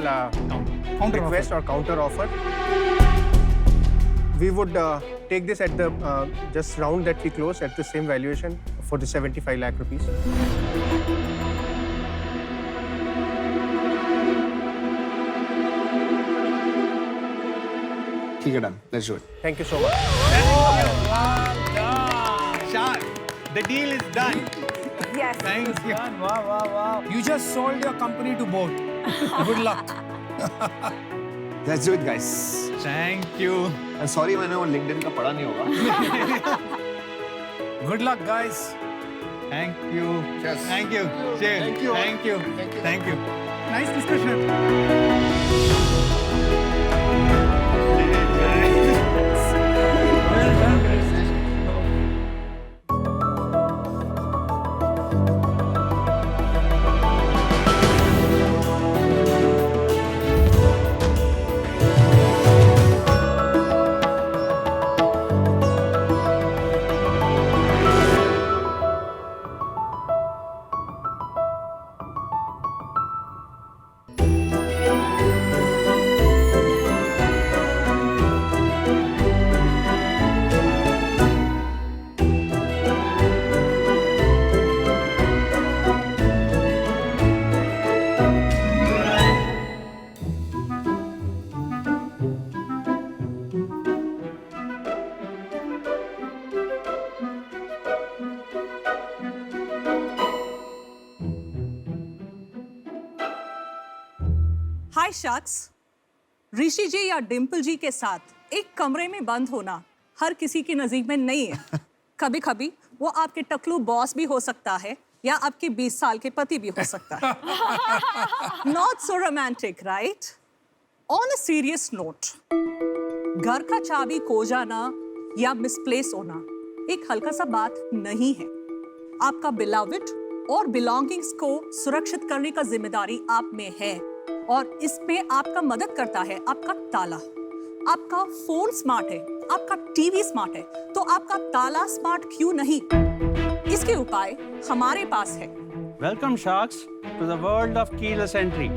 request or counter offer. We would take this at the just round that we close at the same valuation for the 75 lakh rupees. ठीक है, done, let's do it. Thank you so much. Shah, the deal is done. Yes. Thank you. वाह वाह वाह, you just sold your company to both. Good luck. Let's do it guys. Thank you. Sorry, मैंने वो LinkedIn का पढ़ा नहीं होगा। Good luck, guys. Thank you. Yes. Thank you. Cheers. Thank you. Thank you. Thank you. Thank you. Nice discussion. Hi शख्स, ऋषि जी या डिम्पल जी के साथ एक कमरे में बंद होना हर किसी की नजीक में नहीं है। कभी कभी वो आपके टकलू बॉस भी हो सकता है या आपके 20 साल के पति भी हो सकता है. Not so romantic, right? On a serious note, घर का चाबी खो जाना या मिसप्लेस होना एक हल्का सा बात नहीं है. आपका beloved और belongings को सुरक्षित करने का जिम्मेदारी आप में है और इसमें आपका मदद करता है आपका ताला. आपका फोन स्मार्ट है, आपका टीवी स्मार्ट है, तो आपका ताला स्मार्ट क्यों नहीं? इसके उपाय हमारे पास है. Welcome sharks to the world of keyless entry.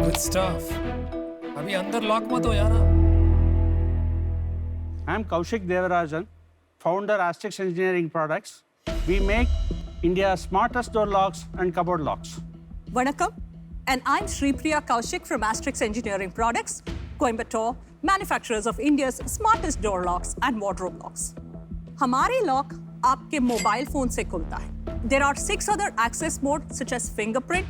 Good stuff. अभी अंदर लॉक मत हो जाना. I'm Kaushik Devarajan, founder Asterix Engineering Products. We make India's smartest door locks and cupboard locks. Vanakkam, and I'm Shripriya Kaushik from Asterix Engineering Products, Coimbatore, manufacturers of India's smartest door locks and wardrobe locks. हमारे lock आपके mobile phone से खुलता है. There are 6 other access modes such as fingerprint,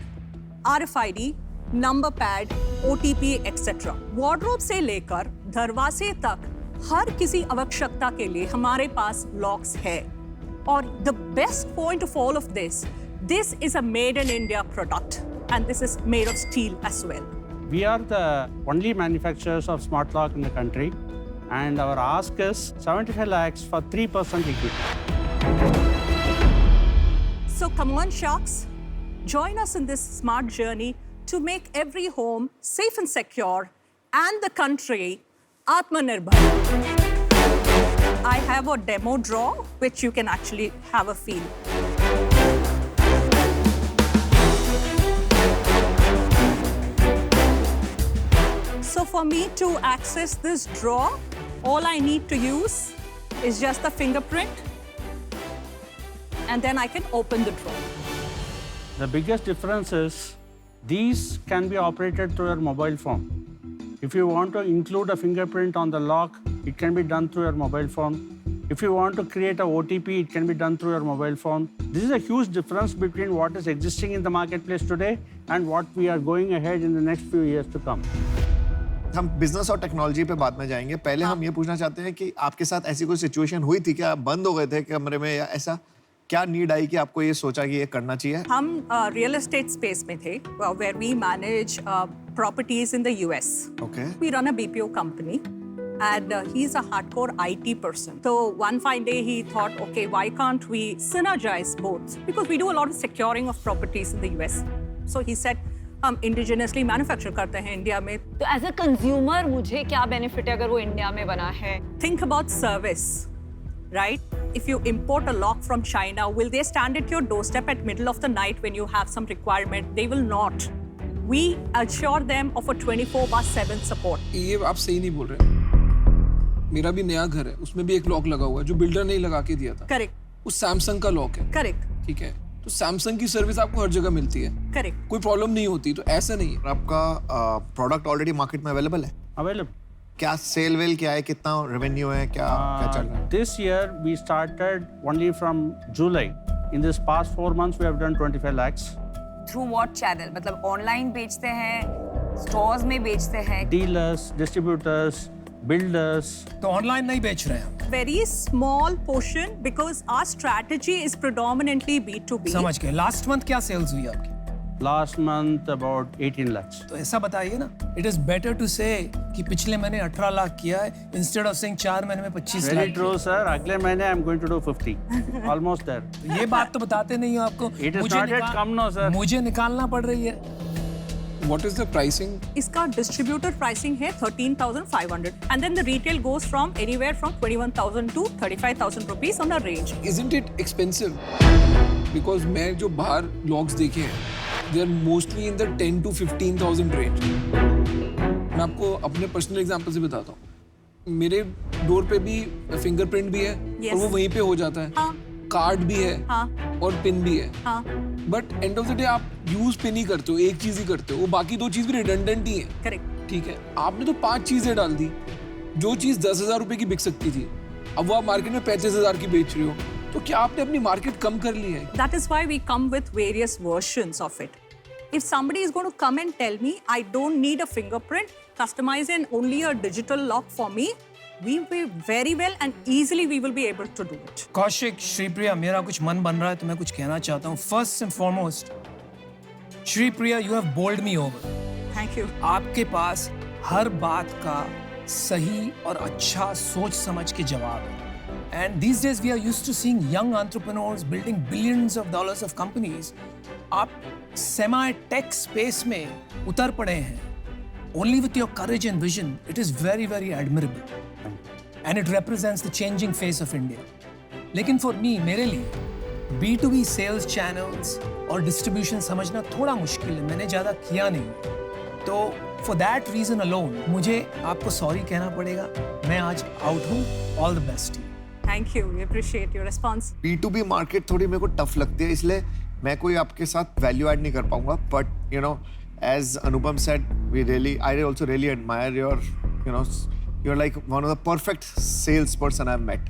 RFID, number pad, OTP, etc. Wardrobe से लेकर दरवाजे तक हर किसी आवश्यकता के लिए हमारे पास लॉक्स है. और the best point of all of this is a made in India product and this is made of steel as well. We are the only manufacturers of smart lock in the country, and our ask is 75 lakhs for 3% equity. So come on, sharks, join us in this smart journey to make every home safe and secure and the country Atmanirbhar. I have a demo drawer which you can actually have a feel. So for me to access this drawer, all I need to use is just the fingerprint and then I can open the drawer. The biggest difference is these can be operated through your mobile phone. If you want to include a fingerprint on the lock, it can be done through your mobile phone. If you want to create a OTP, it can be done through your mobile phone. This is a huge difference between what is existing in the marketplace today and what we are going ahead in the next few years to come. हम business और technology पे बाद में जाएंगे. पहले हम ये पूछना चाहते हैं कि आपके साथ ऐसी कोई सिचुएशन हुई थी क्या? आप बंद हो गए थे कमरे में या ऐसा क्या नीड आई कि आपको ये सोचा कि ये करना चाहिए? हम रियल एस्टेट स्पेस में थे, where we manage properties in the US. Okay. We run a BPO company, and he's a hardcore IT person. So one fine day he thought, okay, why can't we synergize both? Because we do a lot of securing of properties in the US. So he said, हम indigenously manufacture करते हैं India में. तो as a consumer मुझे क्या benefit है अगर वो इंडिया में बना है? Think about service, right? If you import a lock from China, will they stand at your doorstep at middle of the night when you have some requirement? They will not. We assure them of a 24/7 support. ये आप सही नहीं बोल रहे. मेरा भी नया घर है, उसमें भी एक लॉक लगा हुआ है जो बिल्डर ने ही लगा के दिया था. करेक्ट. वो सैमसंग का लॉक है. करेक्ट. ठीक है. तो सैमसंग की सर्विस आपको हर जगह मिलती है. करेक्ट. कोई प्रॉब्लम नहीं होती. तो ऐसा नहीं है. आपका प्रोडक्ट ऑलरेडी मार्केट में अवेलेबल है? Available. क्या सेल वेल क्या है? कितना रेवेन्यू है? क्या चल रहा है? This year we started only from July. In this past 4 months we have done 25 lakhs. Through what channel? मतलब ऑनलाइन बेचते हैं, स्टोर्स में बेचते हैं? Dealers, distributors, builders. तो ऑनलाइन नहीं बेच रहे हैं. Very small portion because our strategy is predominantly B2B. समझ गए. लास्ट मंथ क्या सेल्स हुई आपकी? Last month about 18 lakhs. तो ऐसा बताइए ना. इट इज बेटर टू से कि पिछले महीने 18 लाख किया है इंस्टेड ऑफ सेइंग 4 महीने में 25 लाख. Very true, sir. अगले महीने I'm going to do 50. Almost there. ये बात तो बताते नहीं हो आपको. It is not yet come now, sir. मुझे निकालना पड़ रही है. What is the pricing? इसका डिस्ट्रीब्यूटर प्राइसिंग है 13,500 and then the retail goes from anywhere from 21,000 to 35,000 rupees on a range. Isn't it expensive? Because मैं जो बाहर लॉक्स देखे हैं, they are mostly in the 10 to 15,000 range. मैं आपको अपने पर्सनल एग्जांपल से बताता हूँ. मेरे डोर पे भी फिंगरप्रिंट भी है और वो वहीं पे हो जाता है. हाँ. कार्ड भी है और पिन भी है. हाँ. But end of the day आप यूज पिन ही करते हो, एक चीज ही करते हो. वो बाकी 2 चीज भी रिडंडेंट ही है. करेक्ट. ठीक है. आपने तो 5 चीजें डाल दी. जो चीज 10,000 रुपए की बिक सकती थी, अब वो आप मार्केट में 35,000 की बेच रहे हो. तो क्या आपने अपनी मार्केट कम कर ली है? That is why we come with various versions of it. If somebody is going to come and tell me I don't need a fingerprint, customize and only a digital lock for me, we will very well and easily we will be able to do it. Kaushik, Sripriya, मेरा कुछ मन बन रहा है तो मैं कुछ कहना चाहता हूँ. First and foremost, Sripriya, you have bowled me over. Thank you. आपके पास हर बात का सही और अच्छा सोच समझ के जवाब है. And these days we are used to seeing young entrepreneurs building billions of dollars of companies. आप semi-tech space में उतर पड़े हैं. Only with your courage and vision, it is very, very admirable. And it represents the changing face of India. लेकिन for me, मेरे लिए B2B sales channels और distribution समझना थोड़ा मुश्किल है. मैंने ज़्यादा किया नहीं. तो for that reason alone, मुझे आपको sorry कहना पड़ेगा. मैं आज out हूँ. All the best to you. Thank you. We appreciate your response. B2B market थोड़ी मेरे को टफ लगती है, इसलिए मैं कोई आपके साथ वैल्यू ऐड नहीं कर पाऊंगा. But you know, as Anupam said, I also really admire your, you're like one of the perfect salesperson I've met.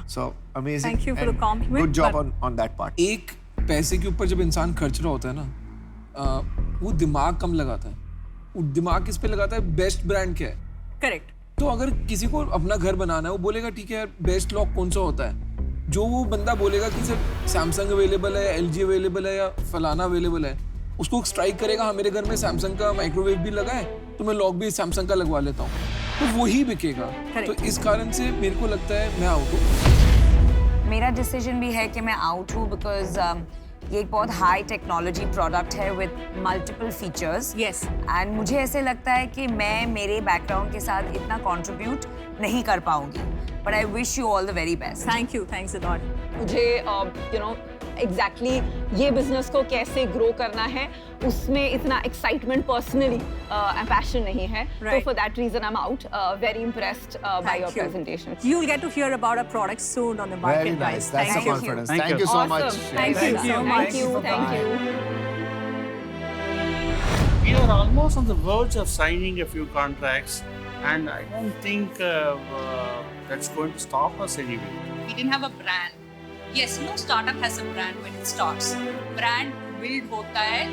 So amazing. Thank you for the compliment. Good job on that part. एक पैसे के ऊपर जब इंसान खर्च रहा होता है ना, वो दिमाग कम लगाता है. वो दिमाग किस पे लगाता है? बेस्ट ब्रांड क्या है. Correct. तो अगर किसी को अपना घर बनाना है, वो बोलेगा ठीक है यार, बेस्ट लॉक कौन सा होता है. जो वो बंदा बोलेगा कि सर सैमसंग अवेलेबल है, LG अवेलेबल है या फलाना अवेलेबल है, उसको स्ट्राइक करेगा, हाँ मेरे घर में सैमसंग का माइक्रोवेव भी लगा है तो मैं लॉक भी सैमसंग का लगवा लेता हूँ, तो वही बिकेगा. तो इस कारण से मेरे को लगता है मैं आउट हूँ. मेरा डिसीजन भी है कि मैं आउट हूँ बिकॉज ये एक बहुत हाई टेक्नोलॉजी प्रोडक्ट है with multiple features. Yes. And मुझे ऐसे लगता है कि मैं मेरे बैकग्राउंड के साथ इतना कंट्रीब्यूट नहीं कर पाऊंगी. But I wish you all the very best. Thank you. Thanks a lot. मुझे एग्जैक्टली ये बिजनेस को कैसे ग्रो करना है उसमें इतना एक्साइटमेंट पर्सनली पैशन नहीं है. तो for that reason I am out. Very impressed by your presentation. You will get to hear about our products soon on the market. Very nice. guys. That's Thank the you. confidence. Thank Thank you. you so Awesome. much. Thank you so much. Thank you. Thank you. We are almost on the verge of signing a few contracts, and I don't think that's going to stop us anyway. We didn't have a brand. Yes, no startup has a brand when it starts. Brand build होता है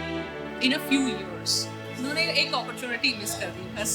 in a few years. उन्होंने एक opportunity miss कर दी बस.